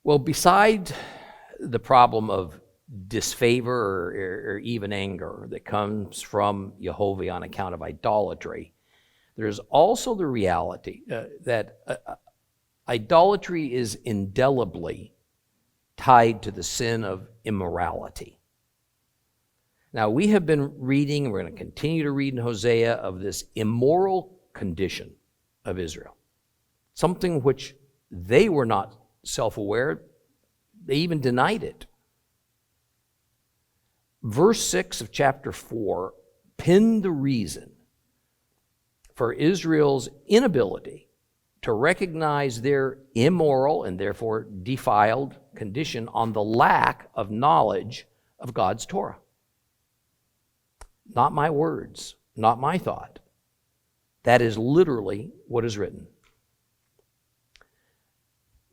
Well, beside the problem of disfavor or even anger that comes from Jehovah on account of idolatry, there's also the reality that idolatry is indelibly tied to the sin of immorality. Now, we have been reading, and we're going to continue to read in Hosea, of this immoral condition of Israel, something which they were not self-aware. They even denied it. Verse 6 of chapter 4 pinned the reason for Israel's inability to recognize their immoral and therefore defiled condition on the lack of knowledge of God's Torah. Not my words, not my thought. That is literally what is written.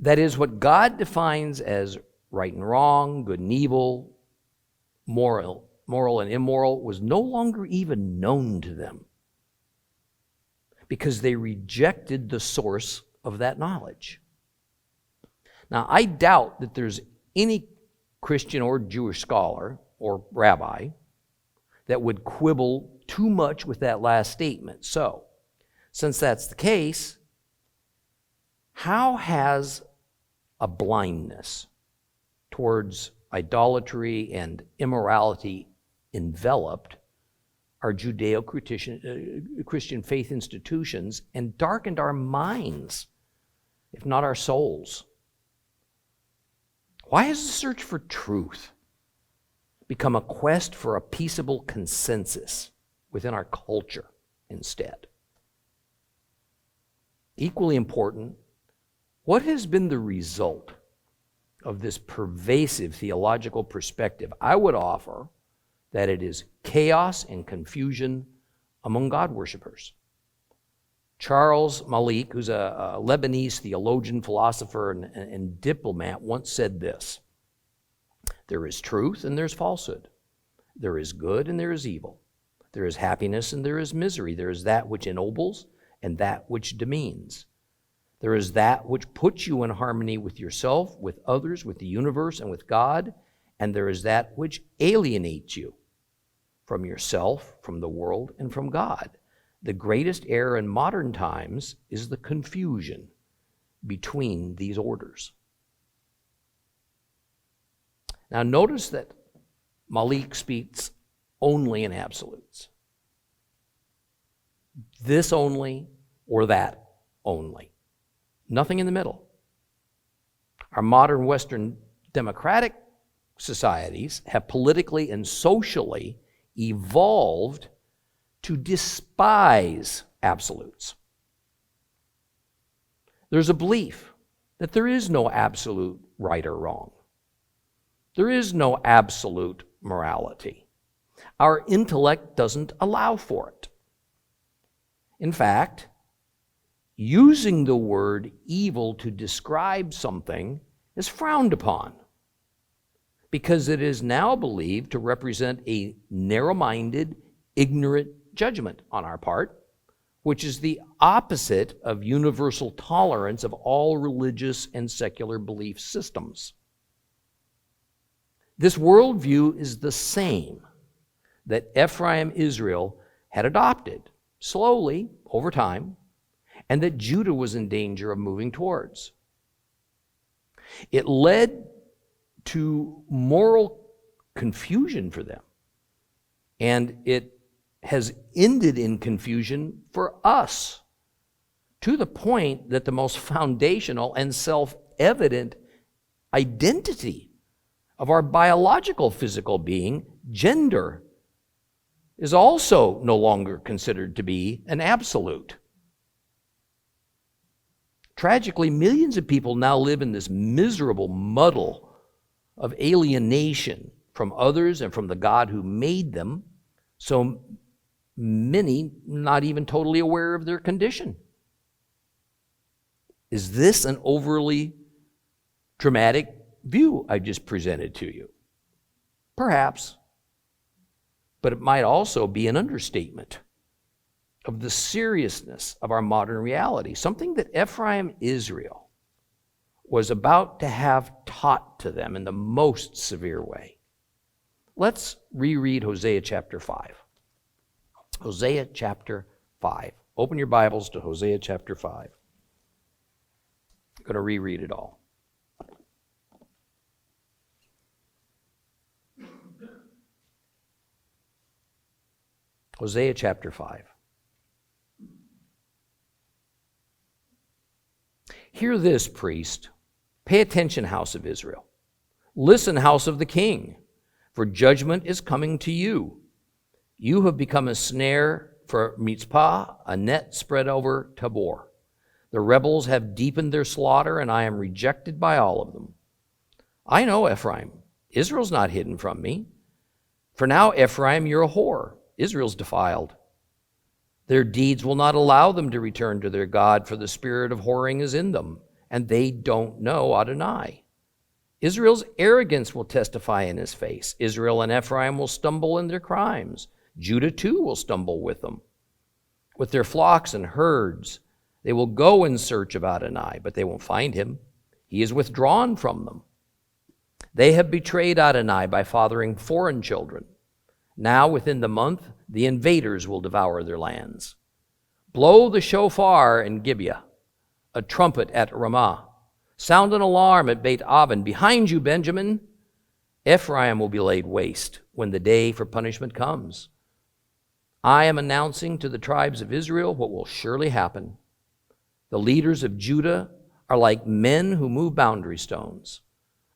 That is, what God defines as right and wrong, good and evil, moral and immoral, was no longer even known to them because they rejected the source of that knowledge. Now, I doubt that there's any Christian or Jewish scholar or rabbi that would quibble too much with that last statement. So, since that's the case, how has a blindness towards idolatry and immorality enveloped our Judeo-Christian faith institutions and darkened our minds, if not our souls? Why has the search for truth become a quest for a peaceable consensus within our culture instead? Equally important, what has been the result of this pervasive theological perspective? I would offer that it is chaos and confusion among God worshipers. Charles Malik, who's a Lebanese theologian, philosopher, and diplomat, once said this: there is truth and there's falsehood. There is good and there is evil. There is happiness and there is misery. There is that which ennobles and that which demeans. There is that which puts you in harmony with yourself, with others, with the universe, and with God. And there is that which alienates you from yourself, from the world, and from God. The greatest error in modern times is the confusion between these orders. Now, notice that Malik speaks only in absolutes. This only or that only. Nothing in the middle. Our modern Western democratic societies have politically and socially evolved to despise absolutes. There's a belief that there is no absolute right or wrong. There is no absolute morality. Our intellect doesn't allow for it. In fact, using the word evil to describe something is frowned upon because it is now believed to represent a narrow-minded, ignorant judgment on our part, which is the opposite of universal tolerance of all religious and secular belief systems. This worldview is the same that Ephraim, Israel, had adopted slowly over time, and that Judah was in danger of moving towards. It led to moral confusion for them, and it has ended in confusion for us, to the point that the most foundational and self-evident identity of our biological physical being, gender, is also no longer considered to be an absolute. Tragically, millions of people now live in this miserable muddle of alienation from others and from the God who made them, so many not even totally aware of their condition. Is this an overly dramatic view I just presented to you? Perhaps, but it might also be an understatement of the seriousness of our modern reality, something that Ephraim, Israel, was about to have taught to them in the most severe way. Let's reread Hosea chapter 5. Hosea chapter 5. Open your Bibles to Hosea chapter 5. I'm going to reread it all. Hosea chapter 5. Hear this, priest. Pay attention, house of Israel. Listen, house of the king, for judgment is coming to you. You have become a snare for Mitzpah, a net spread over Tabor. The rebels have deepened their slaughter, and I am rejected by all of them. I know Ephraim. Israel's not hidden from me. For now, Ephraim, you're a whore. Israel's defiled. Their deeds will not allow them to return to their God, for the spirit of whoring is in them, and they don't know Adonai. Israel's arrogance will testify in his face. Israel and Ephraim will stumble in their crimes. Judah too will stumble with them. With their flocks and herds, they will go in search of Adonai, but they won't find him. He is withdrawn from them. They have betrayed Adonai by fathering foreign children. Now, within the month, the invaders will devour their lands. Blow the shofar in Gibeah, a trumpet at Ramah. Sound an alarm at Beit Aven. Behind you, Benjamin. Ephraim will be laid waste when the day for punishment comes. I am announcing to the tribes of Israel what will surely happen. The leaders of Judah are like men who move boundary stones.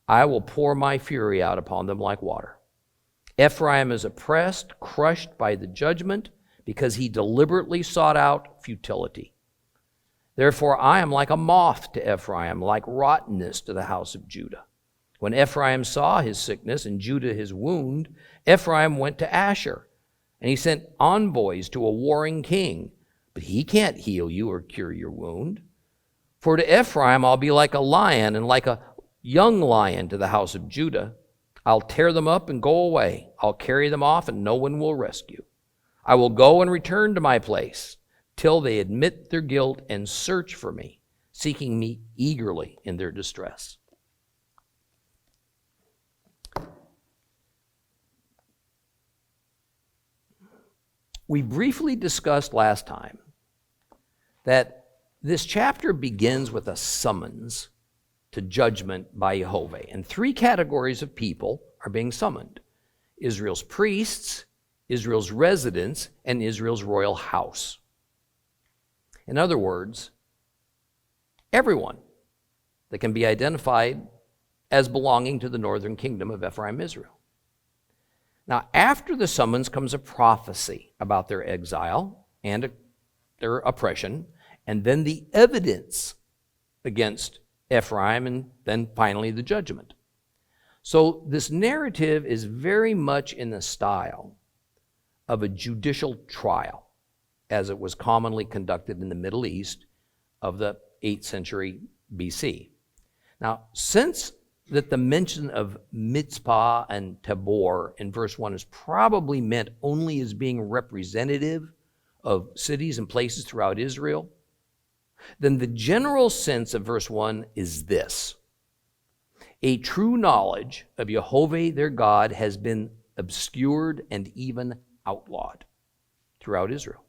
I will pour my fury out upon them like water. Ephraim is oppressed, crushed by the judgment, because he deliberately sought out futility. Therefore, I am like a moth to Ephraim, like rottenness to the house of Judah. When Ephraim saw his sickness and Judah his wound, Ephraim went to Asher, and he sent envoys to a warring king. But he can't heal you or cure your wound. For to Ephraim I'll be like a lion, and like a young lion to the house of Judah. I'll tear them up and go away. I'll carry them off, and no one will rescue. I will go and return to my place till they admit their guilt and search for me, seeking me eagerly in their distress. We briefly discussed last time that this chapter begins with a summons to judgment by Jehovah. And three categories of people are being summoned: Israel's priests, Israel's residents, and Israel's royal house. In other words, everyone that can be identified as belonging to the northern kingdom of Ephraim, Israel. Now, after the summons comes a prophecy about their exile and their oppression, and then the evidence against Ephraim, and then finally the judgment. So this narrative is very much in the style of a judicial trial, as it was commonly conducted in the Middle East of the 8th century BC. Now, since that the mention of Mitzpah and Tabor in verse 1 is probably meant only as being representative of cities and places throughout Israel, then the general sense of verse 1 is this: a true knowledge of Jehovah their God has been obscured and even outlawed throughout Israel.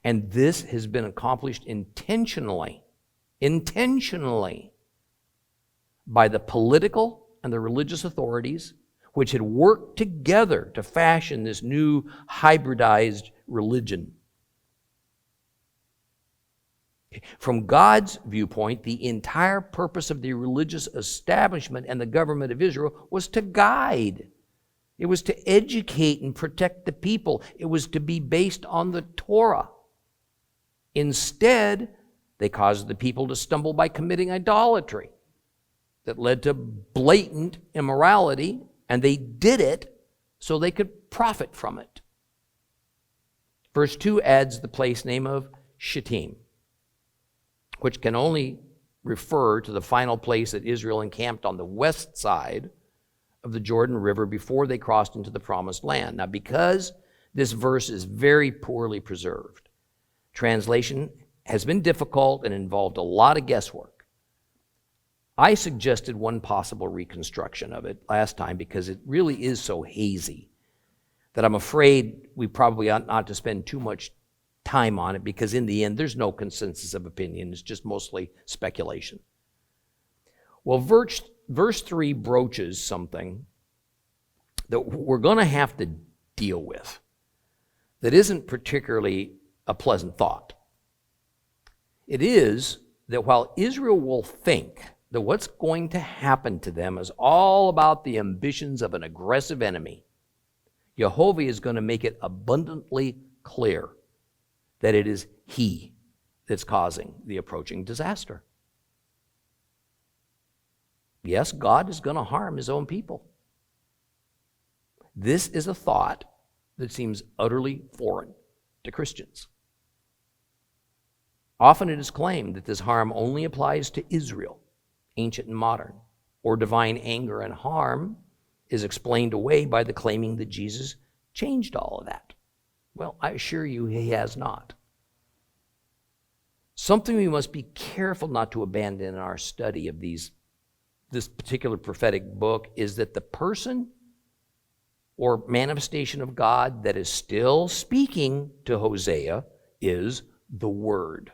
And this has been accomplished intentionally by the political and the religious authorities, which had worked together to fashion this new hybridized religion. From God's viewpoint, the entire purpose of the religious establishment and the government of Israel was to guide. It was to educate and protect the people. It was to be based on the Torah. Instead, they caused the people to stumble by committing idolatry that led to blatant immorality, and they did it so they could profit from it. Verse 2 adds the place name of Shittim, which can only refer to the final place that Israel encamped on the west side of the Jordan River before they crossed into the Promised Land. Now, because this verse is very poorly preserved, translation has been difficult and involved a lot of guesswork. I suggested one possible reconstruction of it last time because it really is so hazy that I'm afraid we probably ought not to spend too much time on it, because in the end there's no consensus of opinion. It's just mostly speculation. Well, verse 3 broaches something that we're going to have to deal with that isn't particularly a pleasant thought. It is that while Israel will think that what's going to happen to them is all about the ambitions of an aggressive enemy, Jehovah is going to make it abundantly clear that it is He that's causing the approaching disaster. Yes, God is going to harm His own people. This is a thought that seems utterly foreign to Christians. Often it is claimed that this harm only applies to Israel, ancient and modern, or divine anger and harm is explained away by the claiming that Jesus changed all of that. Well, I assure you He has not. Something we must be careful not to abandon in our study of this particular prophetic book is that the person or manifestation of God that is still speaking to Hosea is the Word.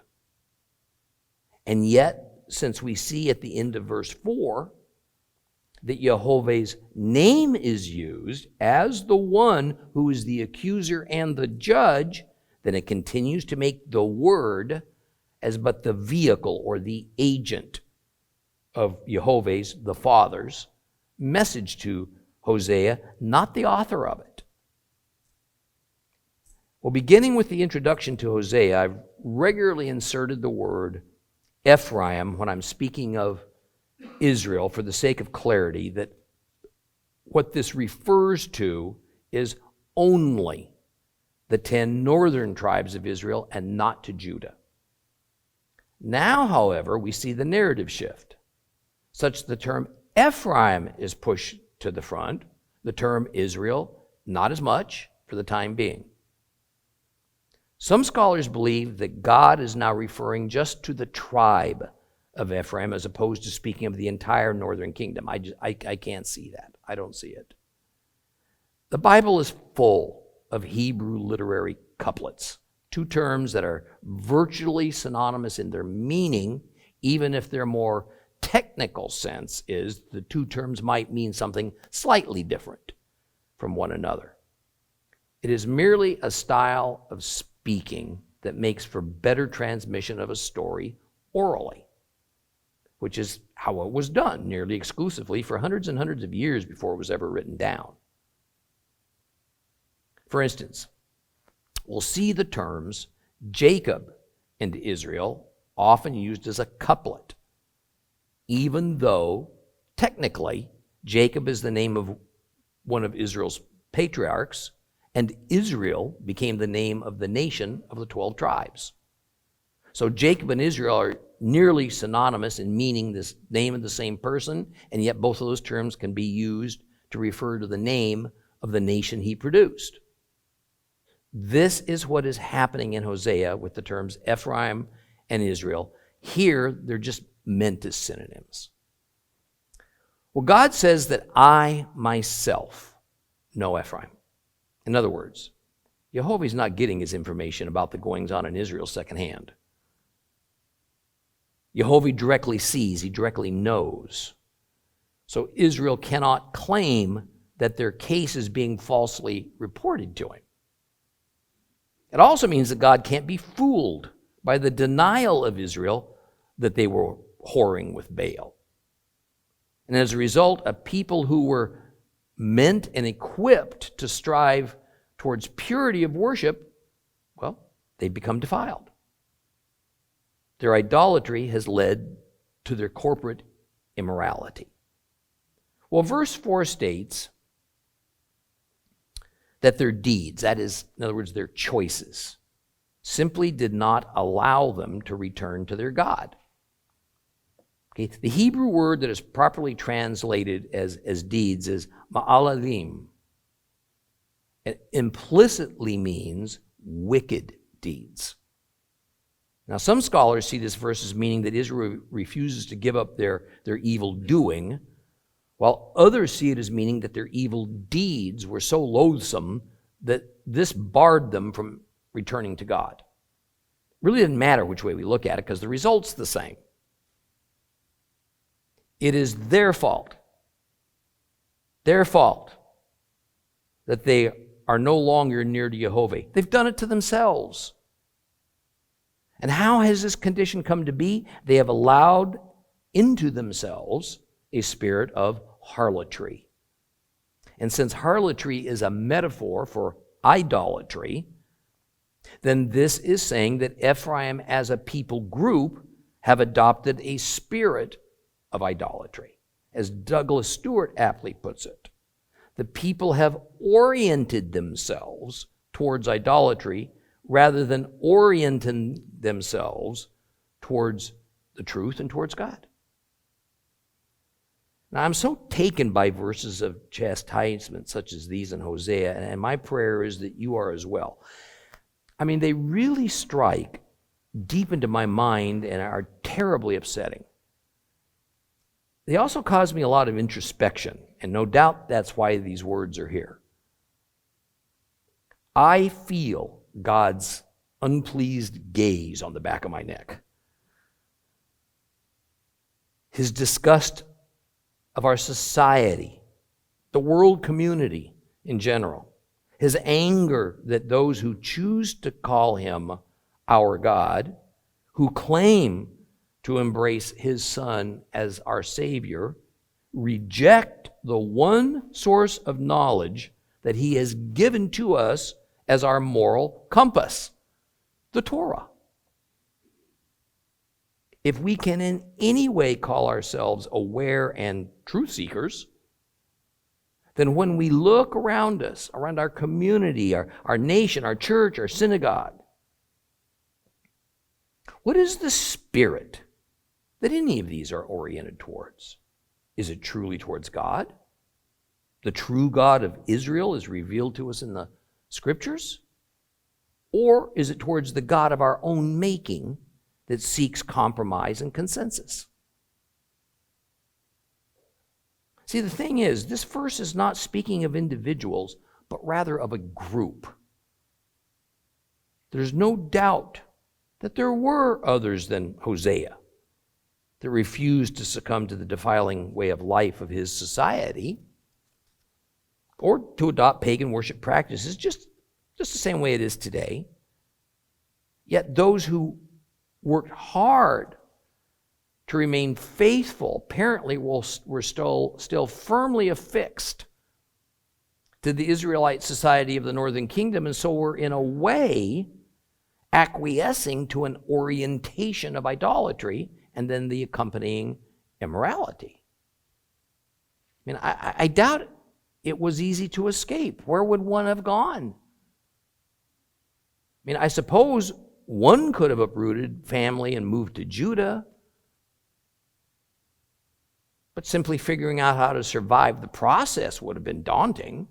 And yet, since we see at the end of verse 4 that Jehovah's name is used as the one who is the accuser and the judge, then it continues to make the Word as but the vehicle or the agent of Jehovah's, the Father's, message to Hosea, not the author of it. Well, beginning with the introduction to Hosea, I've regularly inserted the word Ephraim when I'm speaking of Israel for the sake of clarity, that what this refers to is only the 10 northern tribes of Israel and not to Judah. Now, however, we see the narrative shift, such the term Ephraim is pushed to the front, the term Israel not as much for the time being. Some scholars believe that God is now referring just to the tribe of Ephraim as opposed to speaking of the entire northern kingdom. I can't see that. I don't see it. The Bible is full of Hebrew literary couplets, two terms that are virtually synonymous in their meaning, even if their more technical sense is the two terms might mean something slightly different from one another. It is merely a style of speaking that makes for better transmission of a story orally, which is how it was done nearly exclusively for hundreds and hundreds of years before it was ever written down. For instance, we'll see the terms Jacob and Israel often used as a couplet, even though technically Jacob is the name of one of Israel's patriarchs, and Israel became the name of the nation of the 12 tribes. So Jacob and Israel are nearly synonymous in meaning this name of the same person, and yet both of those terms can be used to refer to the name of the nation he produced. This is what is happening in Hosea with the terms Ephraim and Israel. Here, they're just meant as synonyms. Well, God says that I myself know Ephraim. In other words, Jehovah is not getting his information about the goings-on in Israel secondhand. Jehovah directly sees, he directly knows. So Israel cannot claim that their case is being falsely reported to him. It also means that God can't be fooled by the denial of Israel that they were whoring with Baal. And as a result, a people who were meant and equipped to strive towards purity of worship, well, they become defiled. Their idolatry has led to their corporate immorality. Well, verse 4 states that their deeds, that is, in other words, their choices, simply did not allow them to return to their God. Okay? The Hebrew word that is properly translated as deeds is ma'aladim. It implicitly means wicked deeds. Now, some scholars see this verse as meaning that Israel refuses to give up their evil doing, while others see it as meaning that their evil deeds were so loathsome that this barred them from returning to God. Really didn't matter which way we look at it because the result's the same. It is their fault that they are no longer near to Jehovah. They've done it to themselves. And how has this condition come to be? They have allowed into themselves a spirit of harlotry. And since harlotry is a metaphor for idolatry, then this is saying that Ephraim as a people group have adopted a spirit of idolatry. As Douglas Stewart aptly puts it, the people have oriented themselves towards idolatry rather than orienting themselves towards the truth and towards God. Now, I'm so taken by verses of chastisement such as these in Hosea, and my prayer is that you are as well. I mean, they really strike deep into my mind and are terribly upsetting. They also cause me a lot of introspection, and no doubt that's why these words are here. I feel God's unpleased gaze on the back of my neck. His disgust of our society, the world community in general. His anger that those who choose to call him our God, who claim to embrace his Son as our Savior, reject the one source of knowledge that he has given to us as our moral compass, the Torah. If we can in any way call ourselves aware and truth seekers, then when we look around us, around our community, our nation, our church, our synagogue, what is the spirit that any of these are oriented towards? Is it truly towards God? The true God of Israel is revealed to us in the Scriptures? Or is it towards the God of our own making that seeks compromise and consensus? See, the thing is, this verse is not speaking of individuals, but rather of a group. There's no doubt that there were others than Hosea that refused to succumb to the defiling way of life of his society or to adopt pagan worship practices, just the same way it is today. Yet those who worked hard to remain faithful apparently were still firmly affixed to the Israelite society of the northern kingdom, and so were in a way acquiescing to an orientation of idolatry and then the accompanying immorality. I mean, I doubt it was easy to escape. Where would one have gone? I mean, I suppose one could have uprooted family and moved to Judah, but simply figuring out how to survive the process would have been daunting.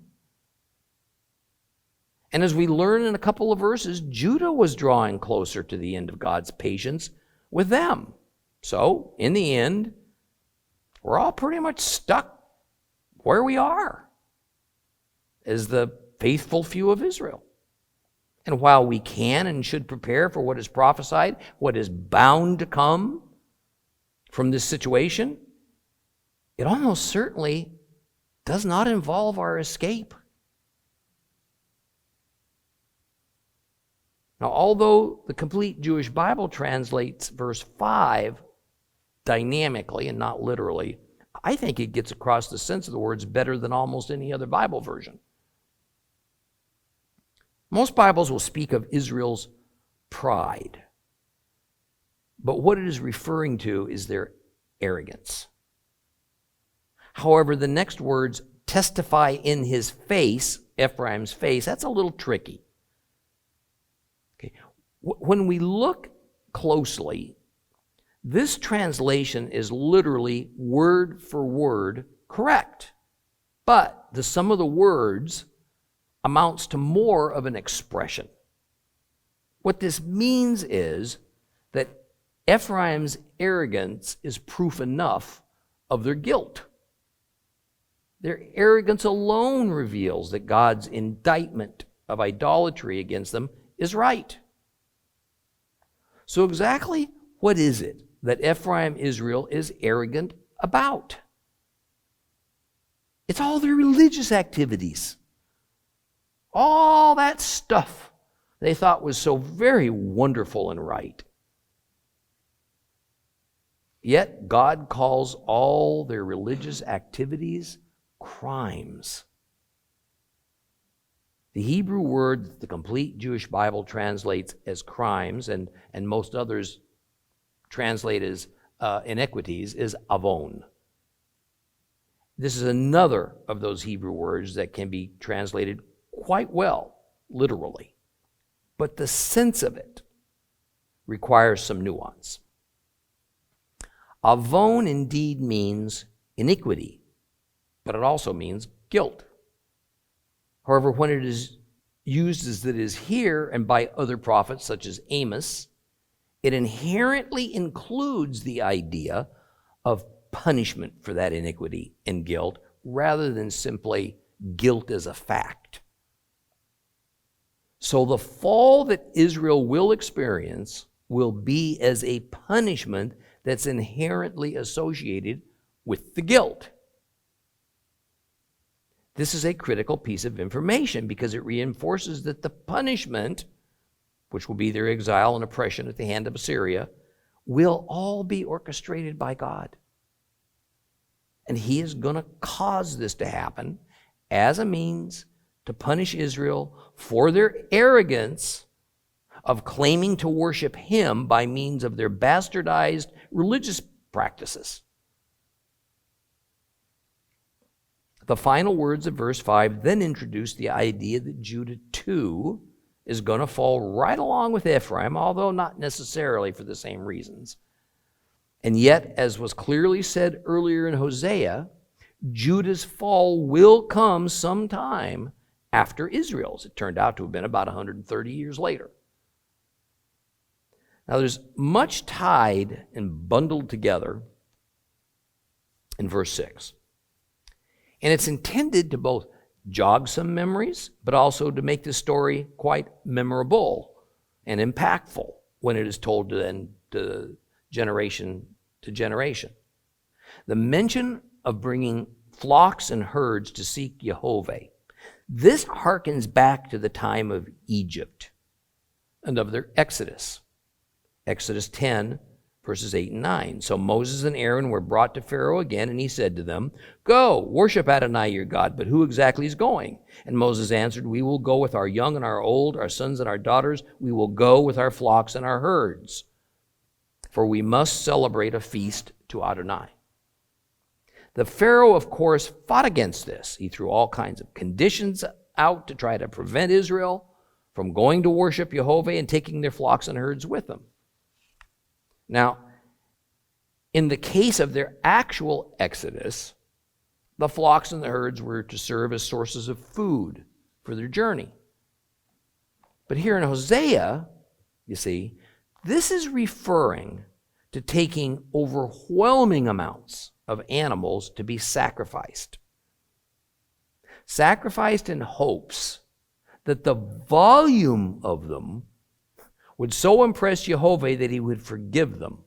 And as we learn in a couple of verses, Judah was drawing closer to the end of God's patience with them. So, in the end, we're all pretty much stuck where we are as the faithful few of Israel. And while we can and should prepare for what is prophesied, what is bound to come from this situation, it almost certainly does not involve our escape. Now, although the complete Jewish Bible translates verse 5 dynamically and not literally, I think it gets across the sense of the words better than almost any other Bible version. Most Bibles will speak of Israel's pride, but what it is referring to is their arrogance. However, the next words testify in his face, Ephraim's face, that's a little tricky. Okay. When we look closely, this translation is literally word for word correct, but the sum of the words amounts to more of an expression. What this means is that Ephraim's arrogance is proof enough of their guilt. Their arrogance alone reveals that God's indictment of idolatry against them is right. So exactly what is it that Ephraim, Israel, is arrogant about? It's all their religious activities. All that stuff they thought was so very wonderful and right. Yet God calls all their religious activities crimes. The Hebrew word that the complete Jewish Bible translates as crimes, and most others translate as iniquities, is avon. This is another of those Hebrew words that can be translated quite well, literally. But the sense of it requires some nuance. Avon indeed means iniquity, but it also means guilt. However, when it is used as it is here and by other prophets such as Amos, it inherently includes the idea of punishment for that iniquity and guilt rather than simply guilt as a fact. So the fall that Israel will experience will be as a punishment that's inherently associated with the guilt. This is a critical piece of information because it reinforces that the punishment, which will be their exile and oppression at the hand of Assyria, will all be orchestrated by God. And He is going to cause this to happen as a means to punish Israel for their arrogance of claiming to worship Him by means of their bastardized religious practices. The final words of verse 5 then introduce the idea that Judah too is going to fall right along with Ephraim, although not necessarily for the same reasons. And yet, as was clearly said earlier in Hosea, Judah's fall will come sometime after Israel's. It turned out to have been about 130 years later. Now, there's much tied and bundled together in verse 6. And it's intended to both jog some memories, but also to make the story quite memorable and impactful when it is told to generation to generation. The mention of bringing flocks and herds to seek Jehovah, this harkens back to the time of Egypt and of their Exodus. Exodus 10, verses 8 and 9. So Moses and Aaron were brought to Pharaoh again, and he said to them, "Go, worship Adonai your God, but who exactly is going?" And Moses answered, "We will go with our young and our old, our sons and our daughters. We will go with our flocks and our herds, for we must celebrate a feast to Adonai." The Pharaoh, of course, fought against this. He threw all kinds of conditions out to try to prevent Israel from going to worship Jehovah and taking their flocks and herds with them. Now, in the case of their actual exodus, the flocks and the herds were to serve as sources of food for their journey. But here in Hosea, you see, this is referring to taking overwhelming amounts of animals to be sacrificed. Sacrificed in hopes that the volume of them would so impress Jehovah that He would forgive them,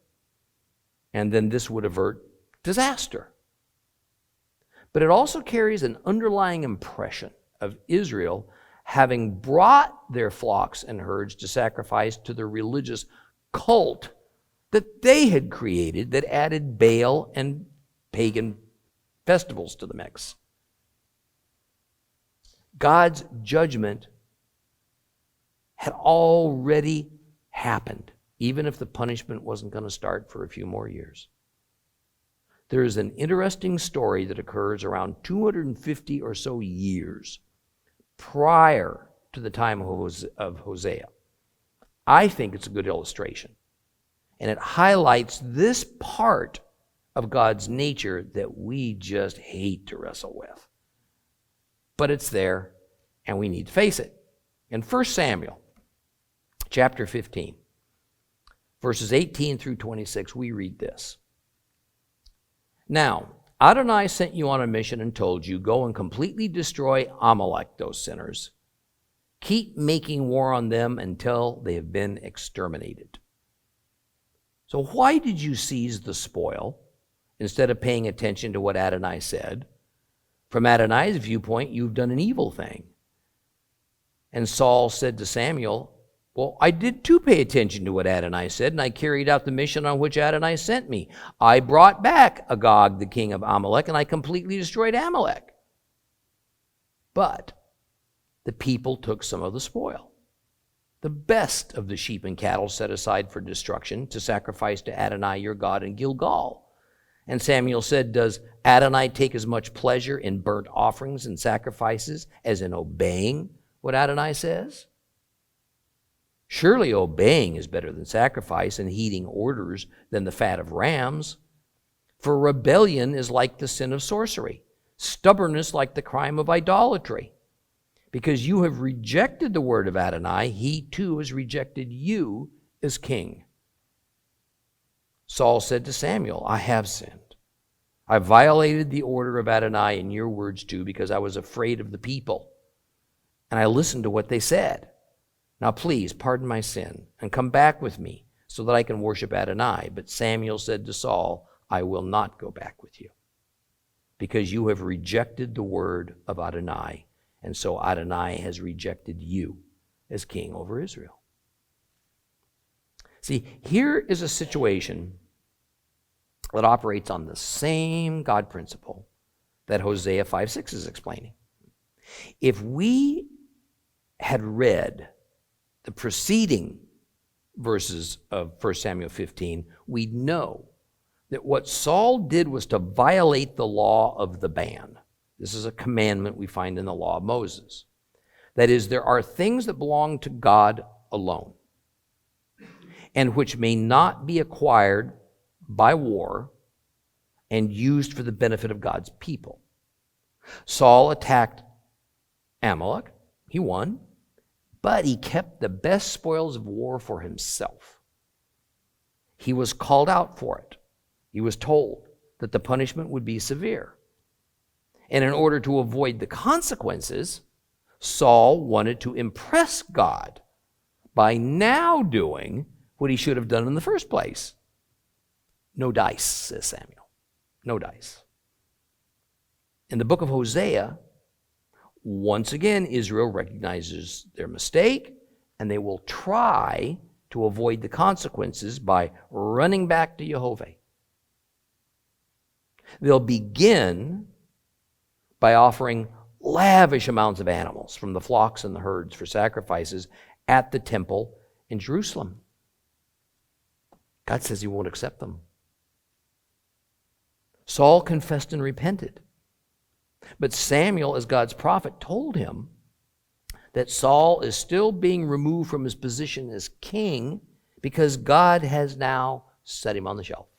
and then this would avert disaster. But it also carries an underlying impression of Israel having brought their flocks and herds to sacrifice to the religious cult that they had created that added Baal and pagan festivals to the mix. God's judgment had already happened, even if the punishment wasn't going to start for a few more years. There is an interesting story that occurs around 250 or so years prior to the time of Hosea. I think it's a good illustration, and it highlights this part of God's nature that we just hate to wrestle with. But it's there, and we need to face it. In 1 Samuel chapter 15, verses 18 through 26, we read this. Now, Adonai sent you on a mission and told you, go and completely destroy Amalek, those sinners. Keep making war on them until they have been exterminated. So why did you seize the spoil instead of paying attention to what Adonai said? From Adonai's viewpoint, you've done an evil thing. And Saul said to Samuel, well, I did too pay attention to what Adonai said, and I carried out the mission on which Adonai sent me. I brought back Agag, the king of Amalek, and I completely destroyed Amalek. But the people took some of the spoil, the best of the sheep and cattle set aside for destruction, to sacrifice to Adonai your God in Gilgal. And Samuel said, does Adonai take as much pleasure in burnt offerings and sacrifices as in obeying what Adonai says? Surely obeying is better than sacrifice, and heeding orders than the fat of rams. For rebellion is like the sin of sorcery, stubbornness like the crime of idolatry. Because you have rejected the word of Adonai, he too has rejected you as king. Saul said to Samuel, I have sinned. I violated the order of Adonai in your words too, because I was afraid of the people. And I listened to what they said. Now please pardon my sin and come back with me so that I can worship Adonai. But Samuel said to Saul, I will not go back with you, because you have rejected the word of Adonai, and so Adonai has rejected you as king over Israel. See, here is a situation that operates on the same God principle that Hosea 5:6 is explaining. If we had read the preceding verses of 1 Samuel 15, we'd know that what Saul did was to violate the law of the ban. This is a commandment we find in the law of Moses. That is, there are things that belong to God alone and which may not be acquired by war and used for the benefit of God's people. Saul attacked Amalek. He won. But he kept the best spoils of war for himself. He was called out for it. He was told that the punishment would be severe. And in order to avoid the consequences, Saul wanted to impress God by now doing what he should have done in the first place. No dice, says Samuel. No dice. In the book of Hosea, once again, Israel recognizes their mistake, and they will try to avoid the consequences by running back to Jehovah. They'll begin by offering lavish amounts of animals from the flocks and the herds for sacrifices at the temple in Jerusalem. God says he won't accept them. Saul confessed and repented. But Samuel, as God's prophet, told him that Saul is still being removed from his position as king because God has now set him on the shelf.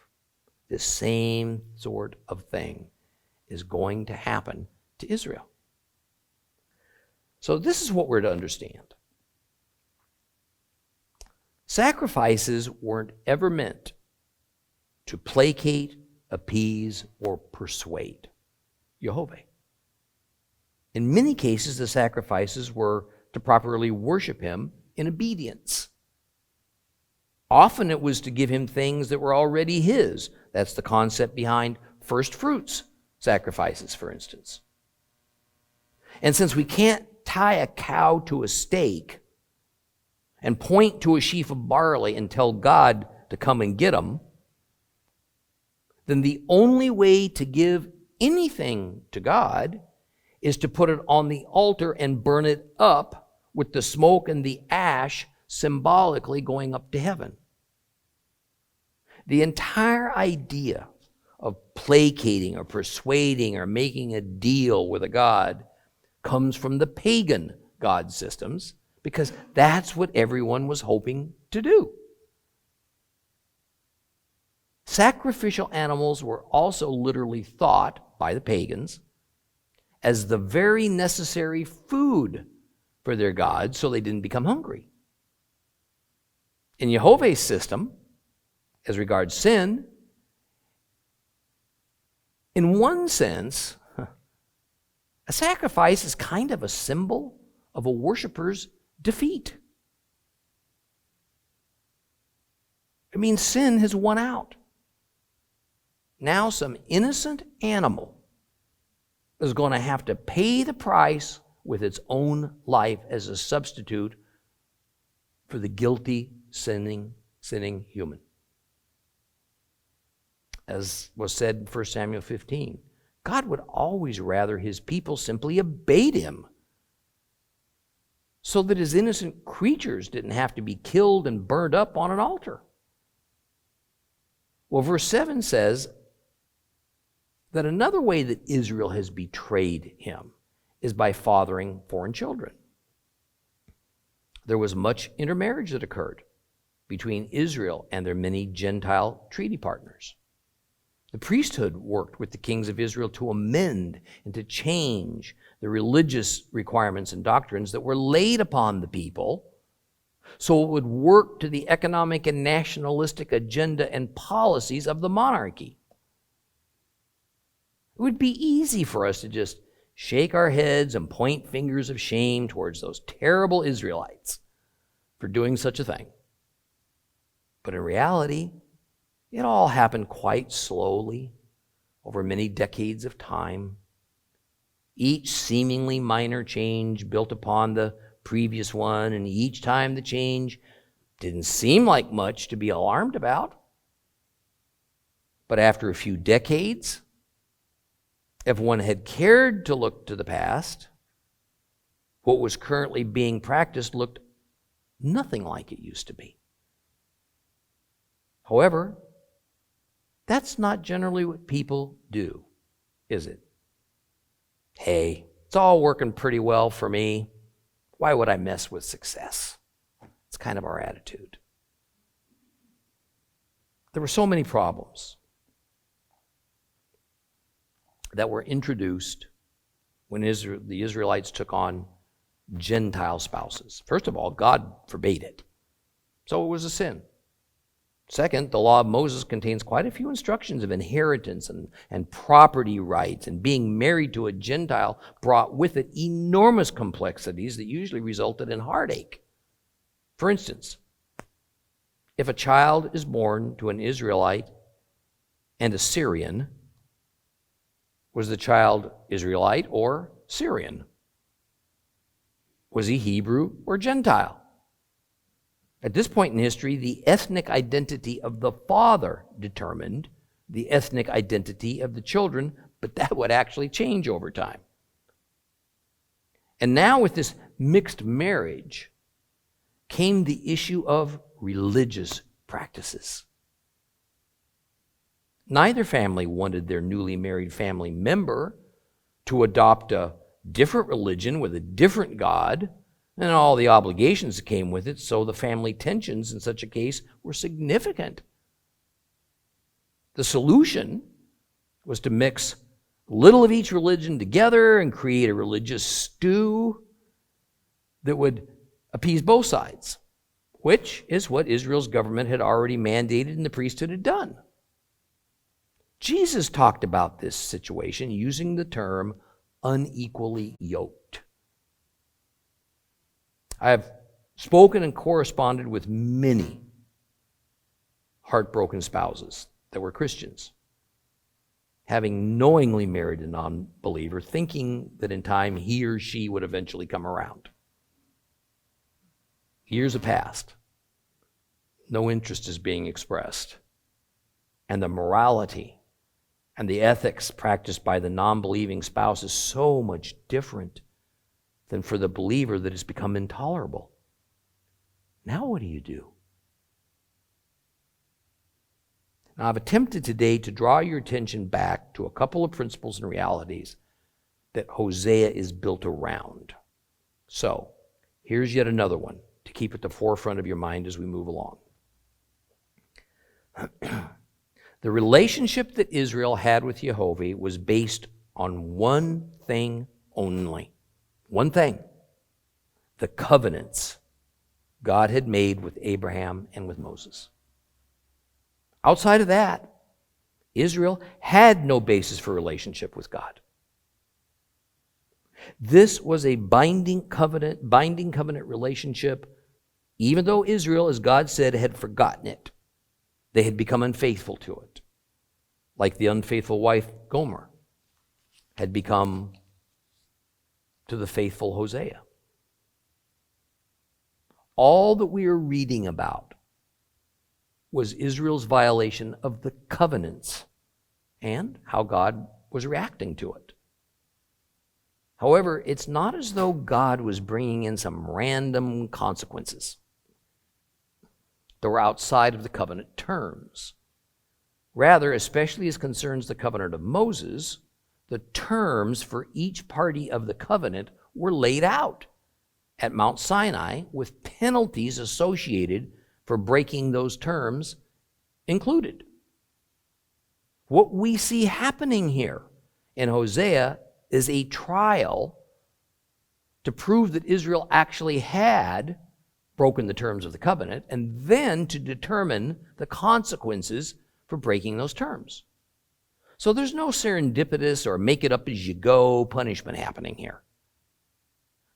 This same sort of thing is going to happen to Israel. So this is what we're to understand. Sacrifices weren't ever meant to placate, appease, or persuade Jehovah. In many cases, the sacrifices were to properly worship him in obedience. Often it was to give him things that were already his. That's the concept behind first fruits sacrifices, for instance. And since we can't tie a cow to a stake and point to a sheaf of barley and tell God to come and get them, then the only way to give anything to God is to put it on the altar and burn it up with the smoke and the ash symbolically going up to heaven. The entire idea of placating or persuading or making a deal with a god comes from the pagan god systems, because that's what everyone was hoping to do. Sacrificial animals were also literally thought by the pagans as the very necessary food for their gods so they didn't become hungry. In Jehovah's system, as regards sin, in one sense, a sacrifice is kind of a symbol of a worshiper's defeat. It means sin has won out. Now some innocent animal is going to have to pay the price with its own life as a substitute for the guilty, sinning human. As was said in 1 Samuel 15, God would always rather his people simply obeyed him so that his innocent creatures didn't have to be killed and burned up on an altar. Well, verse 7 says that another way that Israel has betrayed him is by fathering foreign children. There was much intermarriage that occurred between Israel and their many Gentile treaty partners. The priesthood worked with the kings of Israel to amend and to change the religious requirements and doctrines that were laid upon the people so it would work to the economic and nationalistic agenda and policies of the monarchy. It would be easy for us to just shake our heads and point fingers of shame towards those terrible Israelites for doing such a thing. But in reality, it all happened quite slowly over many decades of time. Each seemingly minor change built upon the previous one, and each time the change didn't seem like much to be alarmed about. But after a few decades, if one had cared to look to the past, what was currently being practiced looked nothing like it used to be. However, that's not generally what people do, is it? Hey, it's all working pretty well for me. Why would I mess with success? It's kind of our attitude. There were so many problems that were introduced when the Israelites took on Gentile spouses. First of all, God forbade it, so it was a sin. Second, the law of Moses contains quite a few instructions of inheritance and property rights, and being married to a Gentile brought with it enormous complexities that usually resulted in heartache. For instance, if a child is born to an Israelite and a Syrian, was the child Israelite or Syrian? Was he Hebrew or Gentile? At this point in history, the ethnic identity of the father determined the ethnic identity of the children, but that would actually change over time. And now with this mixed marriage came the issue of religious practices. Neither family wanted their newly married family member to adopt a different religion with a different God and all the obligations that came with it, so the family tensions in such a case were significant. The solution was to mix little of each religion together and create a religious stew that would appease both sides, which is what Israel's government had already mandated and the priesthood had done. Jesus talked about this situation using the term unequally yoked. I have spoken and corresponded with many heartbroken spouses that were Christians, having knowingly married a non-believer, thinking that in time he or she would eventually come around. Years have passed. No interest is being expressed. And the morality and the ethics practiced by the non-believing spouse is so much different than for the believer that has become intolerable. Now what do you do? Now I've attempted today to draw your attention back to a couple of principles and realities that Hosea is built around. So, here's yet another one to keep at the forefront of your mind as we move along. The relationship that Israel had with Jehovah was based on one thing only. One thing: the covenants God had made with Abraham and with Moses. Outside of that, Israel had no basis for relationship with God. This was a binding covenant relationship, even though Israel, as God said, had forgotten it. They had become unfaithful to it, like the unfaithful wife Gomer had become to the faithful Hosea. All that we are reading about was Israel's violation of the covenants and how God was reacting to it. However, it's not as though God was bringing in some random consequences that were outside of the covenant terms. Rather, especially as concerns the covenant of Moses, the terms for each party of the covenant were laid out at Mount Sinai with penalties associated for breaking those terms included. What we see happening here in Hosea is a trial to prove that Israel actually had broken the terms of the covenant, and then to determine the consequences for breaking those terms. So there's no serendipitous or make-it-up-as-you-go punishment happening here.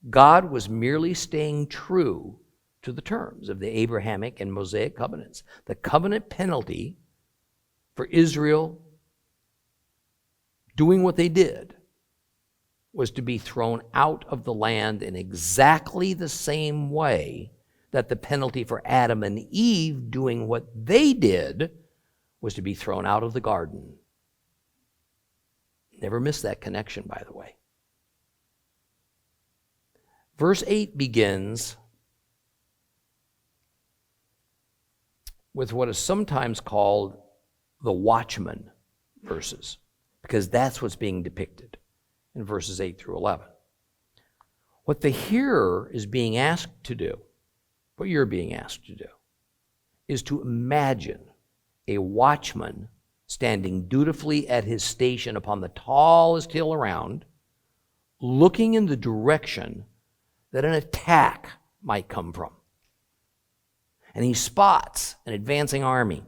God was merely staying true to the terms of the Abrahamic and Mosaic covenants. The covenant penalty for Israel doing what they did was to be thrown out of the land in exactly the same way that the penalty for Adam and Eve doing what they did was to be thrown out of the garden. Never miss that connection, by the way. Verse 8 begins with what is sometimes called the watchman verses, because that's what's being depicted in verses 8 through 11. What the hearer is being asked to do, what you're being asked to do, is to imagine a watchman standing dutifully at his station upon the tallest hill around, looking in the direction that an attack might come from. And he spots an advancing army.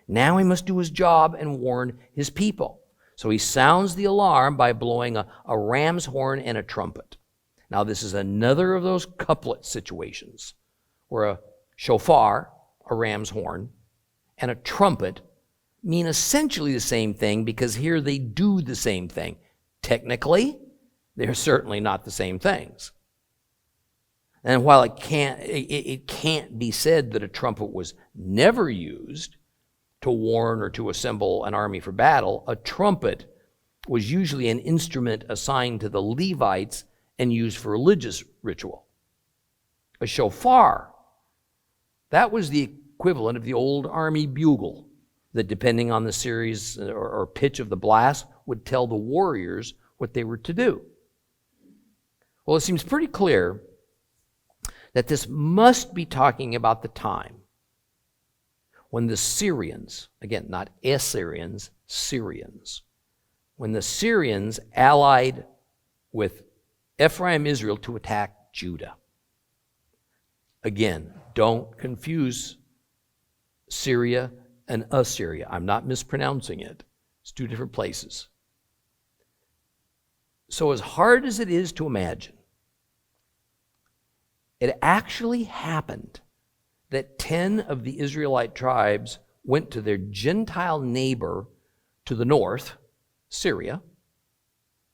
Now he must do his job and warn his people. So he sounds the alarm by blowing a ram's horn and a trumpet. Now this is another of those couplet situations where a shofar, a ram's horn, and a trumpet mean essentially the same thing, because here they do the same thing. Technically, they're certainly not the same things. And while it can't be said that a trumpet was never used to warn or to assemble an army for battle, a trumpet was usually an instrument assigned to the Levites and used for religious ritual. A shofar, that was the equivalent of the old army bugle that, depending on the series or pitch of the blast, would tell the warriors what they were to do. Well, it seems pretty clear that this must be talking about the time when the Syrians, again, not Assyrians, Syrians, when the Syrians allied with Ephraim, Israel to attack Judah. Again, don't confuse Syria and Assyria. I'm not mispronouncing it. It's two different places. So as hard as it is to imagine, it actually happened that 10 of the Israelite tribes went to their Gentile neighbor to the north, Syria,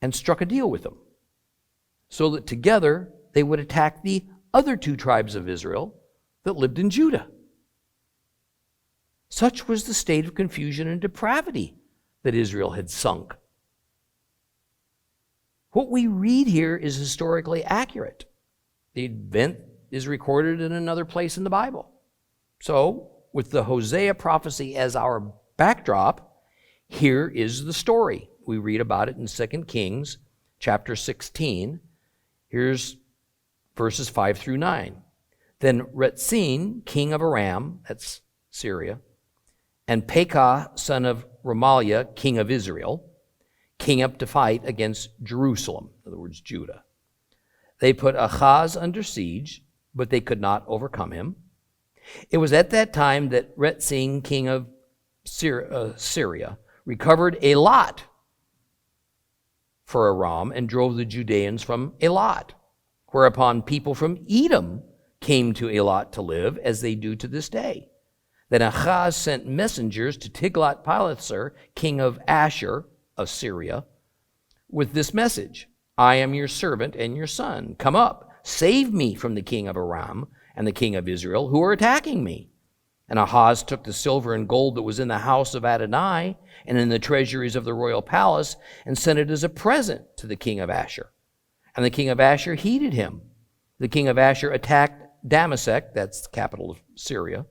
and struck a deal with them, so that together they would attack the other two tribes of Israel that lived in Judah. Such was the state of confusion and depravity that Israel had sunk. What we read here is historically accurate. The event is recorded in another place in the Bible. So, with the Hosea prophecy as our backdrop, here is the story. We read about it in 2 Kings chapter 16. Here's verses 5 through 9. Then Rezin, king of Aram, that's Syria, and Pekah, son of Remaliah, king of Israel, came up to fight against Jerusalem, in other words, Judah. They put Ahaz under siege, but they could not overcome him. It was at that time that Rezin, king of Syria, recovered Elat for Aram and drove the Judeans from Elat, whereupon people from Edom came to Elat to live, as they do to this day. Then Ahaz sent messengers to Tiglath-Pileser, king of Ashur, of Syria, with this message: I am your servant and your son. Come up, save me from the king of Aram and the king of Israel, who are attacking me. And Ahaz took the silver and gold that was in the house of Adonai and in the treasuries of the royal palace, and sent it as a present to the king of Ashur. And the king of Ashur heeded him. The king of Ashur attacked Damascus, that's the capital of Syria,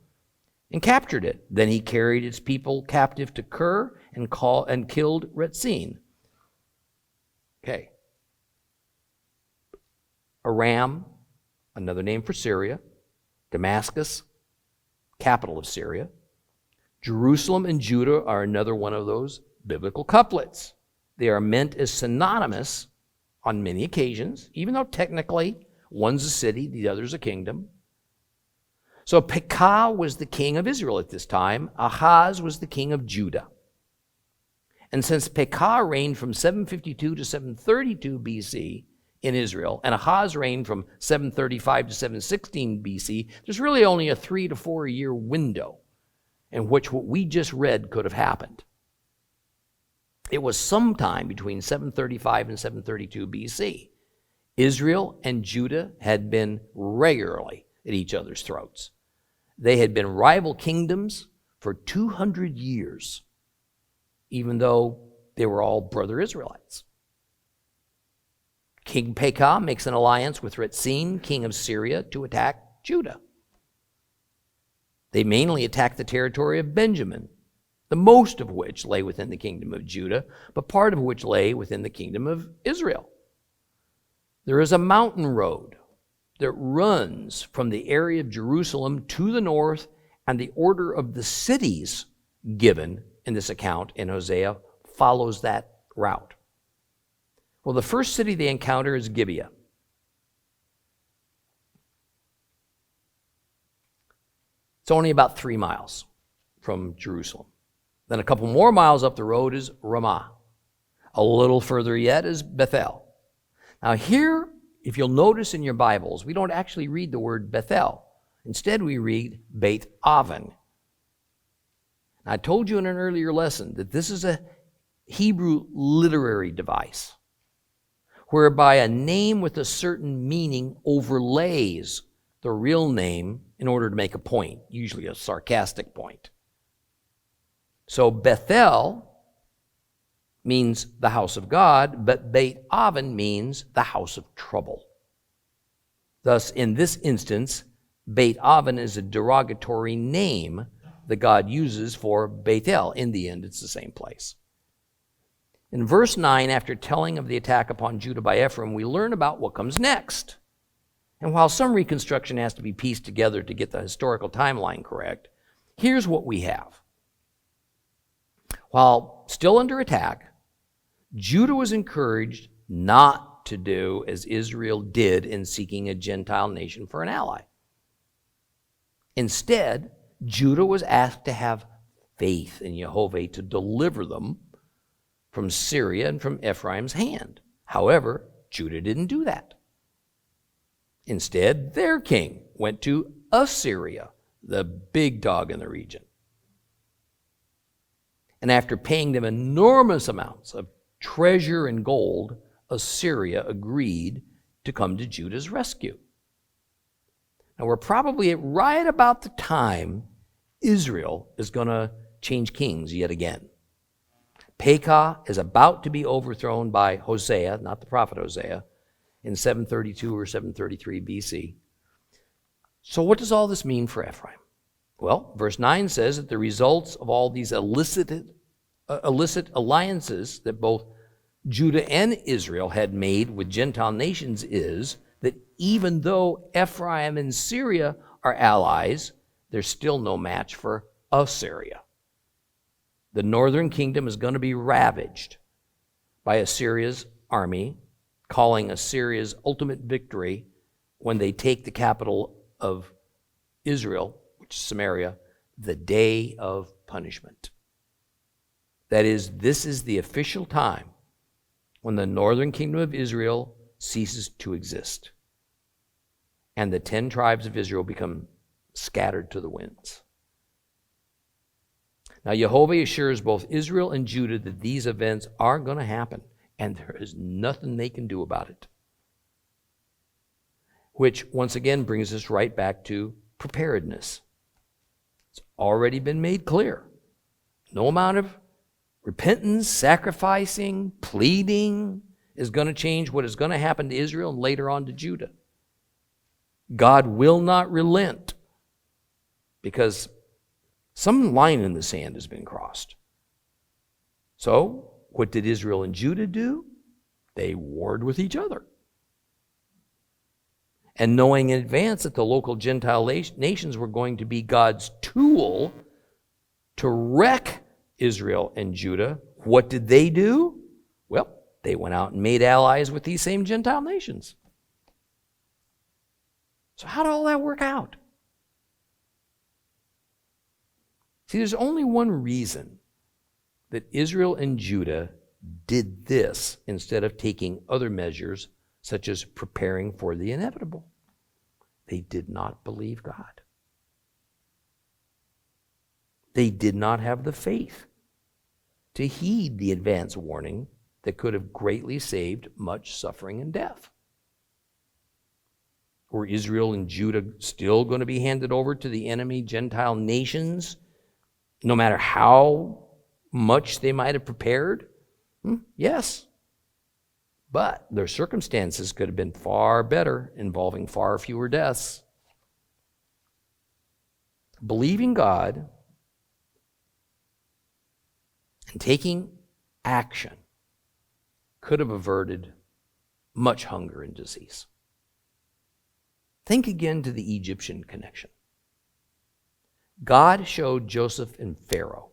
and captured it. Then he carried its people captive to Kir and killed Retzin. Okay. Aram, another name for Syria. Damascus, capital of Syria. Jerusalem and Judah are another one of those biblical couplets. They are meant as synonymous on many occasions, even though technically one's a city, the other's a kingdom. So Pekah was the king of Israel at this time. Ahaz was the king of Judah. And since Pekah reigned from 752 to 732 BC in Israel, and Ahaz reigned from 735 to 716 BC, there's really only a 3 to 4 year window in which what we just read could have happened. It was sometime between 735 and 732 BC. Israel and Judah had been regularly at each other's throats. They had been rival kingdoms for 200 years, even though they were all brother Israelites. King Pekah makes an alliance with Retzin, king of Syria, to attack Judah. They mainly attacked the territory of Benjamin, the most of which lay within the kingdom of Judah, but part of which lay within the kingdom of Israel. There is a mountain road that runs from the area of Jerusalem to the north, and the order of the cities given in this account in Hosea follows that route. Well, the first city they encounter is Gibeah. It's only about 3 miles from Jerusalem. Then a couple more miles up the road is Ramah. A little further yet is Bethel. Now here, if you'll notice in your Bibles, we don't actually read the word Bethel. Instead, we read Beit Aven. I told you in an earlier lesson that this is a Hebrew literary device whereby a name with a certain meaning overlays the real name in order to make a point, usually a sarcastic point. So Bethel means the house of God, but Beit Aven means the house of trouble. Thus, in this instance, Beit Aven is a derogatory name that God uses for Bethel. In the end, it's the same place. In verse 9, after telling of the attack upon Judah by Ephraim, we learn about what comes next. And while some reconstruction has to be pieced together to get the historical timeline correct, here's what we have. While still under attack, Judah was encouraged not to do as Israel did in seeking a Gentile nation for an ally. Instead, Judah was asked to have faith in Jehovah to deliver them from Syria and from Ephraim's hand. However, Judah didn't do that. Instead, their king went to Assyria, the big dog in the region. And after paying them enormous amounts of treasure and gold, Assyria agreed to come to Judah's rescue. Now, we're probably right about the time Israel is going to change kings yet again. Pekah is about to be overthrown by Hosea, not the prophet Hosea, in 732 or 733 BC. So what does all this mean for Ephraim? Well, verse 9 says that the results of all these illicit alliances that both Judah and Israel had made with Gentile nations is that even though Ephraim and Syria are allies, there's still no match for Assyria. The northern kingdom is going to be ravaged by Assyria's army, calling Assyria's ultimate victory when they take the capital of Israel, which is Samaria, the day of punishment. That is, this is the official time when the northern kingdom of Israel ceases to exist, and the 10 tribes of Israel become scattered to the winds. Now, Jehovah assures both Israel and Judah that these events are going to happen, and there is nothing they can do about it. Which, once again, brings us right back to preparedness. It's already been made clear. No amount of repentance, sacrificing, pleading is going to change what is going to happen to Israel and later on to Judah. God will not relent because some line in the sand has been crossed. So, what did Israel and Judah do? They warred with each other. And knowing in advance that the local Gentile nations were going to be God's tool to wreck Israel and Judah, what did they do? Well, they went out and made allies with these same Gentile nations. So how did all that work out? See, there's only one reason that Israel and Judah did this instead of taking other measures, such as preparing for the inevitable. They did not believe God. They did not have the faith to heed the advance warning that could have greatly saved much suffering and death. Were Israel and Judah still going to be handed over to the enemy Gentile nations, no matter how much they might have prepared? Yes. But their circumstances could have been far better, involving far fewer deaths. Believing God and taking action could have averted much hunger and disease. Think again to the Egyptian connection. God showed Joseph and Pharaoh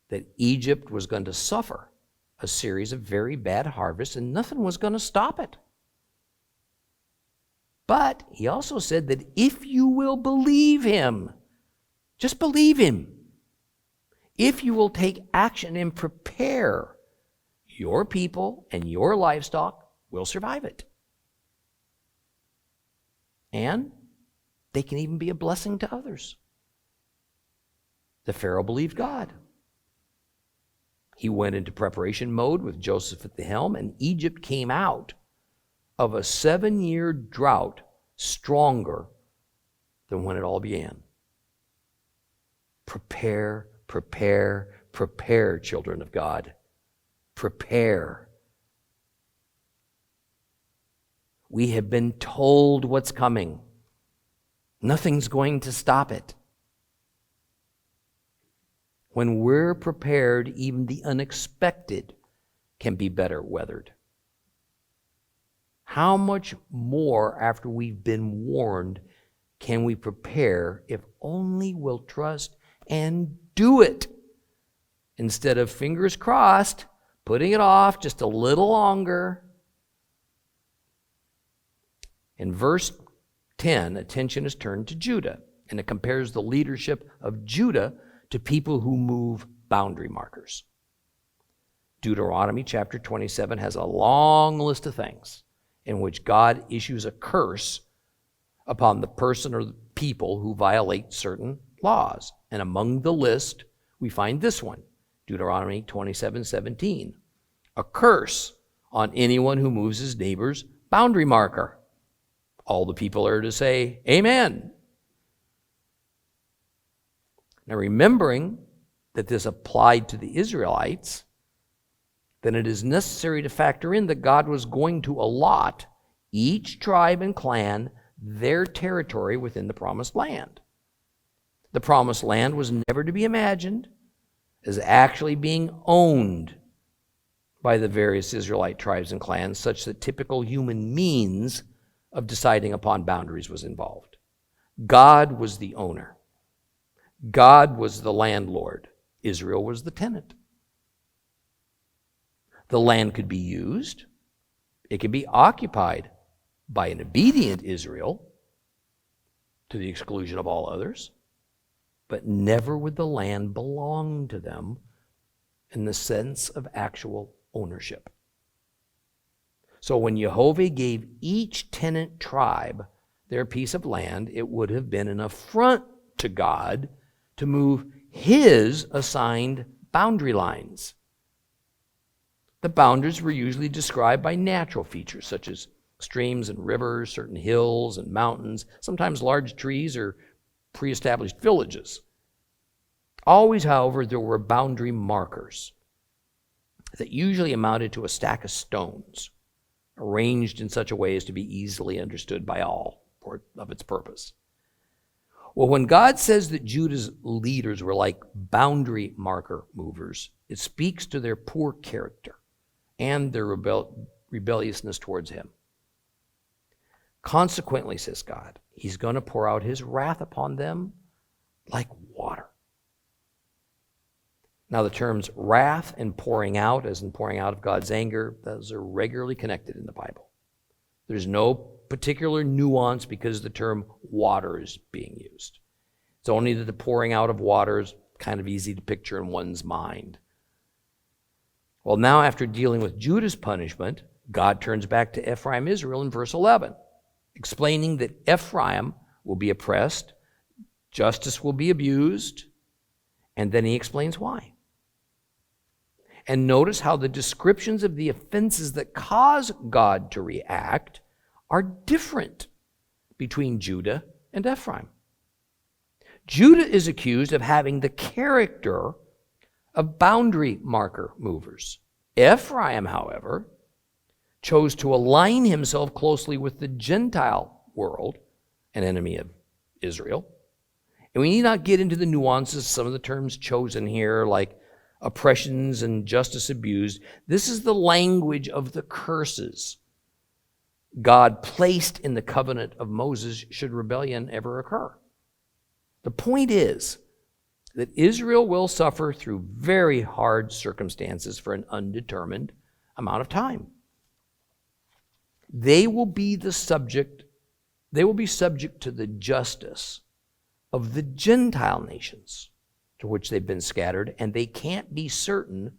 that Egypt was going to suffer a series of very bad harvests and nothing was going to stop it. But he also said that if you will believe him, just believe him, if you will take action and prepare, your people and your livestock will survive it. And they can even be a blessing to others. The Pharaoh believed God. He went into preparation mode with Joseph at the helm, and Egypt came out of a 7-year drought stronger than when it all began. Prepare, prepare, prepare, children of God. Prepare. We have been told what's coming. Nothing's going to stop it. When we're prepared, even the unexpected can be better weathered. How much more after we've been warned can we prepare if only we'll trust and do it, instead of fingers crossed, putting it off just a little longer? In verse 10, attention is turned to Judah, and it compares the leadership of Judah to people who move boundary markers. Deuteronomy chapter 27 has a long list of things in which God issues a curse upon the person or the people who violate certain laws. And among the list, we find this one, Deuteronomy 27:17. A curse on anyone who moves his neighbor's boundary marker. All the people are to say, amen. Now, remembering that this applied to the Israelites, then it is necessary to factor in that God was going to allot each tribe and clan their territory within the promised land. The promised land was never to be imagined as actually being owned by the various Israelite tribes and clans, such that typical human means of deciding upon boundaries was involved. God was the owner. God was the landlord. Israel was the tenant. The land could be used. It could be occupied by an obedient Israel to the exclusion of all others, but never would the land belong to them in the sense of actual ownership. So when Jehovah gave each tenant tribe their piece of land, it would have been an affront to God to move his assigned boundary lines. The boundaries were usually described by natural features such as streams and rivers, certain hills and mountains, sometimes large trees or pre-established villages. Always, however, there were boundary markers that usually amounted to a stack of stones arranged in such a way as to be easily understood by all of its purpose. Well, when God says that Judah's leaders were like boundary marker movers, it speaks to their poor character and their rebelliousness towards him. Consequently, says God, he's going to pour out his wrath upon them like water. Now, the terms wrath and pouring out, as in pouring out of God's anger, those are regularly connected in the Bible. There's no particular nuance because the term water is being used. It's only that the pouring out of water is kind of easy to picture in one's mind. Well, now after dealing with Judah's punishment, God turns back to Ephraim, Israel in verse 11, explaining that Ephraim will be oppressed, justice will be abused, and then he explains why. And notice how the descriptions of the offenses that cause God to react are different between Judah and Ephraim. Judah is accused of having the character of boundary marker movers. Ephraim, however, chose to align himself closely with the Gentile world, an enemy of Israel. And we need not get into the nuances, some of the terms chosen here, like oppressions and justice abused. This is the language of the curses God placed in the covenant of Moses should rebellion ever occur. The point is that Israel will suffer through very hard circumstances for an undetermined amount of time. They will be subject to the justice of the Gentile nations to which they've been scattered, and they can't be certain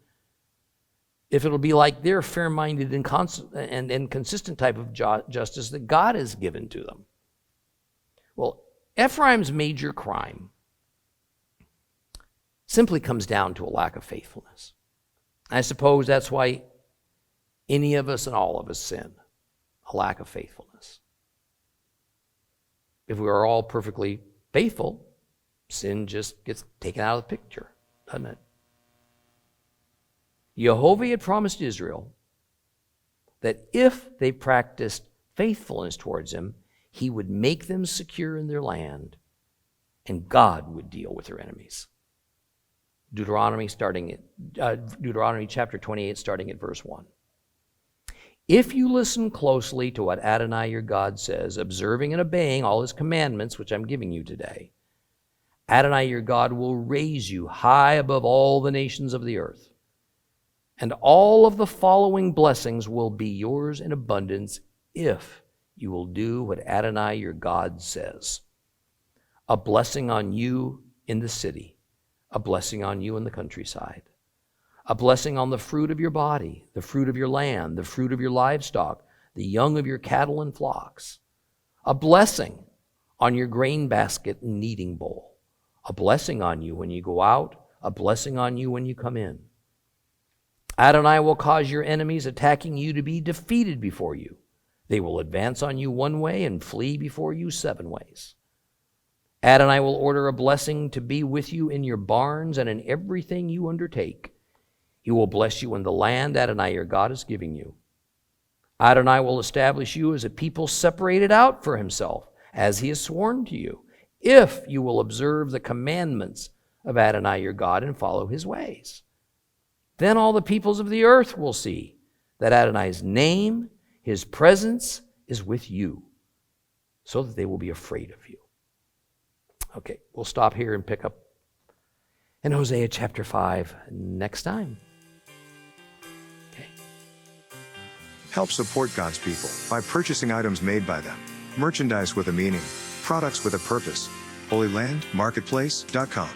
if it'll be like their fair-minded and consistent type of justice that God has given to them. Well, Ephraim's major crime simply comes down to a lack of faithfulness. I suppose that's why any of us and all of us sin, a lack of faithfulness. If we are all perfectly faithful, sin just gets taken out of the picture, doesn't it? Jehovah had promised Israel that if they practiced faithfulness towards him, he would make them secure in their land, and God would deal with their enemies. Deuteronomy chapter 28, starting at verse 1. If you listen closely to what Adonai your God says, observing and obeying all his commandments, which I'm giving you today, Adonai your God will raise you high above all the nations of the earth. And all of the following blessings will be yours in abundance if you will do what Adonai your God says. A blessing on you in the city, a blessing on you in the countryside, a blessing on the fruit of your body, the fruit of your land, the fruit of your livestock, the young of your cattle and flocks, a blessing on your grain basket and kneading bowl, a blessing on you when you go out, a blessing on you when you come in. Adonai will cause your enemies attacking you to be defeated before you. They will advance on you one way and flee before you 7 ways. Adonai will order a blessing to be with you in your barns and in everything you undertake. He will bless you in the land Adonai your God is giving you. Adonai will establish you as a people separated out for himself, as he has sworn to you, if you will observe the commandments of Adonai your God and follow his ways. Then all the peoples of the earth will see that Adonai's name, his presence, is with you, so that they will be afraid of you. Okay, we'll stop here and pick up in Hosea chapter 5 next time. Okay. Help support God's people by purchasing items made by them, merchandise with a meaning, products with a purpose. HolyLandMarketplace.com.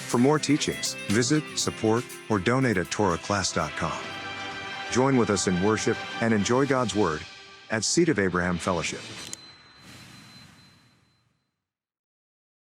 For more teachings, visit, support, or donate at TorahClass.com. Join with us in worship and enjoy God's Word at Seed of Abraham Fellowship.